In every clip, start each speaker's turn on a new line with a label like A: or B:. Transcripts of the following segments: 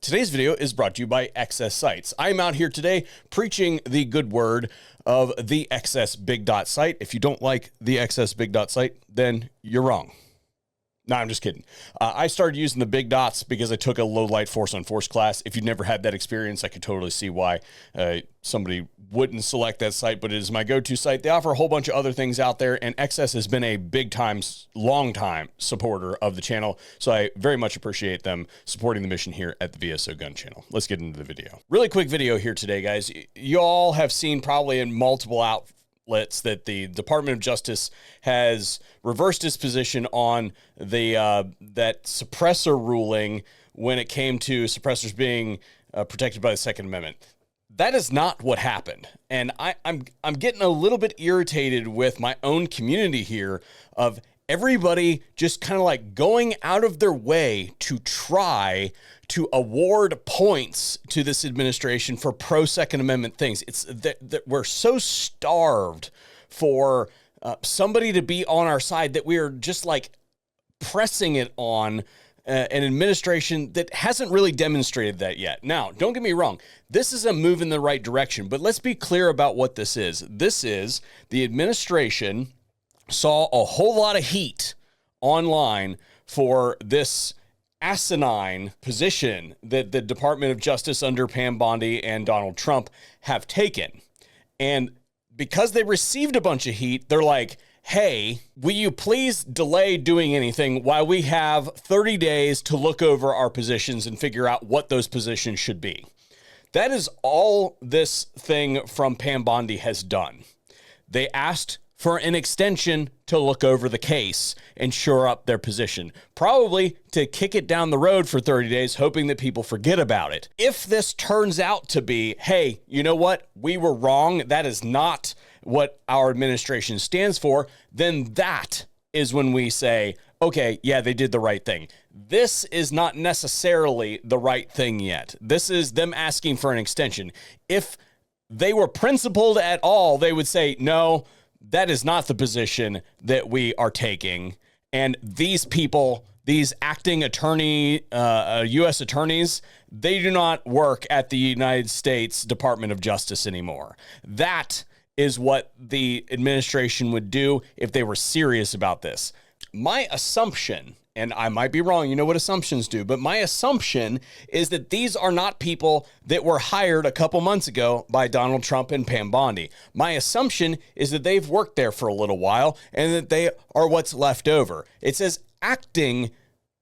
A: Today's video is brought to you by XS Sites. I'm out here today preaching the good word of the XS Big Dot site. If you don't like the XS Big Dot site, then you're wrong. No, I'm just kidding. I started using the big dots because I took a low light force on force class. If you've never had that experience, I could totally see why somebody wouldn't select that site, but it is my go-to site. They offer a whole bunch of other things out there, and XS has been a big time, long time supporter of the channel. So I very much appreciate them supporting the mission here at the VSO Gun Channel. Let's get into the video. Really quick video here today, guys. You all have seen probably in multiple outlets that the Department of Justice has reversed its position on the that suppressor ruling when it came to suppressors being protected by the Second Amendment. That is not what happened, and I'm getting a little bit irritated with my own community here of everybody just kind of like going out of their way to try to award points to this administration for pro-Second Amendment things. It's that we're so starved for somebody to be on our side that we are just like pressing it on an administration that hasn't really demonstrated that yet. Now, don't get me wrong. This is a move in the right direction, but let's be clear about what this is. This is the administration saw a whole lot of heat online for this asinine position that the Department of Justice under Pam Bondi and Donald Trump have taken. And because they received a bunch of heat, they're like, hey, will you please delay doing anything while we have 30 days to look over our positions and figure out what those positions should be? That is all this thing from Pam Bondi has done. They asked for an extension to look over the case and shore up their position, probably to kick it down the road for 30 days, hoping that people forget about it. If this turns out to be, hey, you know what? We were wrong. That is not what our administration stands for. Then that is when we say, okay, yeah, they did the right thing. This is not necessarily the right thing yet. This is them asking for an extension. If they were principled at all, they would say, no, that is not the position that we are taking. And these people, these acting attorney, U.S. attorneys, they do not work at the United States Department of Justice anymore. That is what the administration would do if they were serious about this. My assumption, and I might be wrong, you know what assumptions do, but my assumption is that these are not people that were hired a couple months ago by Donald Trump and Pam Bondi. My assumption is that they've worked there for a little while and that they are what's left over. It says acting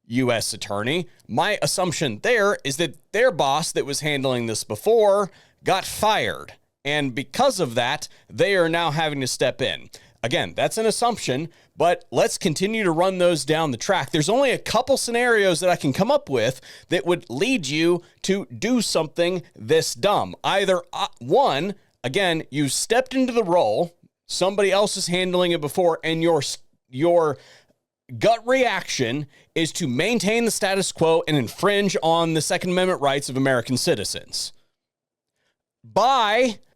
A: U.S. attorney. My assumption there is that their boss that was handling this before got fired. And because of that, they are now having to step in. Again, that's an assumption, but let's continue to run those down the track. There's only a couple scenarios that I can come up with that would lead you to do something this dumb. Either one, again, you stepped into the role, somebody else is handling it before, and your gut reaction is to maintain the status quo and infringe on the Second Amendment rights of American citizens.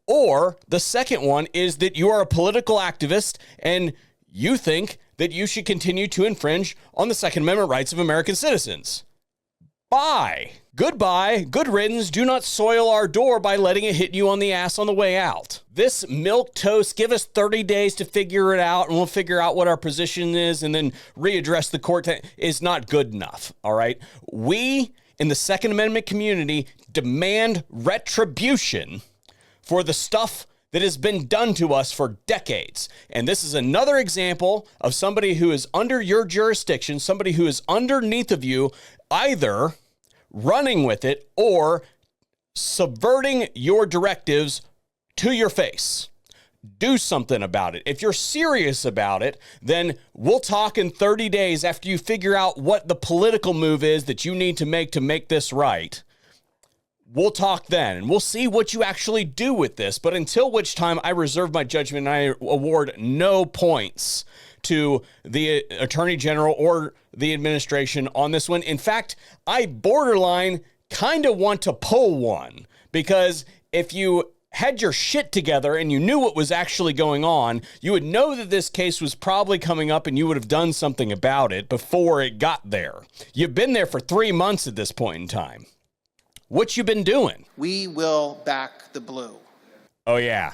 A: Or the second one is that you are a political activist and you think that you should continue to infringe on the Second Amendment rights of American citizens. Bye. Goodbye. Good riddance. Do not soil our door by letting it hit you on the ass on the way out. This milquetoast, give us 30 days to figure it out and we'll figure out what our position is and then readdress the court is not good enough. All right. We in the Second Amendment community demand retribution for the stuff that has been done to us for decades. And this is another example of somebody who is under your jurisdiction, somebody who is underneath of you, either running with it or subverting your directives to your face. Do something about it. If you're serious about it, then we'll talk in 30 days after you figure out what the political move is that you need to make this right. We'll talk then, and we'll see what you actually do with this. But until which time, I reserve my judgment and I award no points to the Attorney General or the administration on this one. In fact, I borderline kind of want to pull one, because if you had your shit together and you knew what was actually going on, you would know that this case was probably coming up and you would have done something about it before it got there. You've been there for 3 months at this point in time. What you been doing?
B: We will back the blue.
A: Oh, yeah.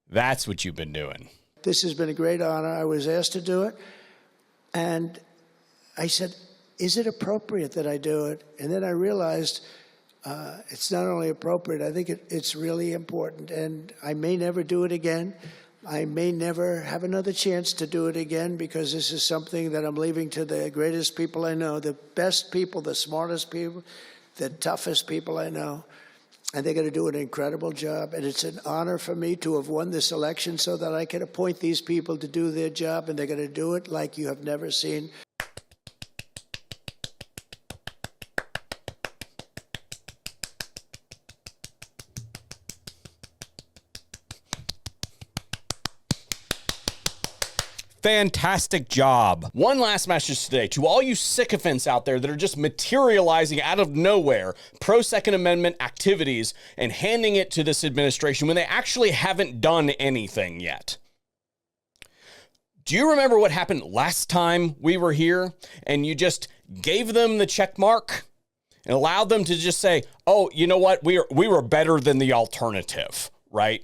A: That's what you've been doing.
C: This has been a great honor. I was asked to do it, and I said, is it appropriate that I do it? And then I realized it's not only appropriate, I think it's really important, and I may never do it again. I may never have another chance to do it again, because this is something that I'm leaving to the greatest people I know, the best people, the smartest people, the toughest people I know. And they're going to do an incredible job. And it's an honor for me to have won this election so that I can appoint these people to do their job, and they're going to do it like you have never seen.
A: Fantastic job. One last message today to all you sycophants out there that are just materializing out of nowhere pro-Second Amendment activities and handing it to this administration when they actually haven't done anything yet. Do you remember what happened last time we were here and you just gave them the check mark and allowed them to just say, oh, you know what? We were better than the alternative, right?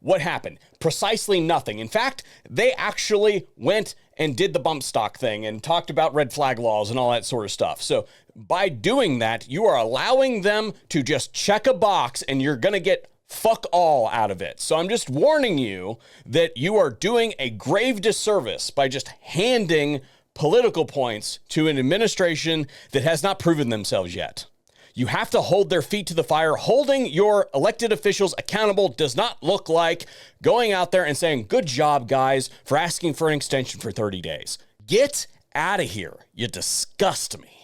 A: What happened? Precisely nothing. In fact, they actually went and did the bump stock thing and talked about red flag laws and all that sort of stuff. So by doing that, you are allowing them to just check a box and you're going to get fuck all out of it. So I'm just warning you that you are doing a grave disservice by just handing political points to an administration that has not proven themselves yet. You have to hold their feet to the fire. Holding your elected officials accountable does not look like going out there and saying, good job, guys, for asking for an extension for 30 days. Get out of here. You disgust me.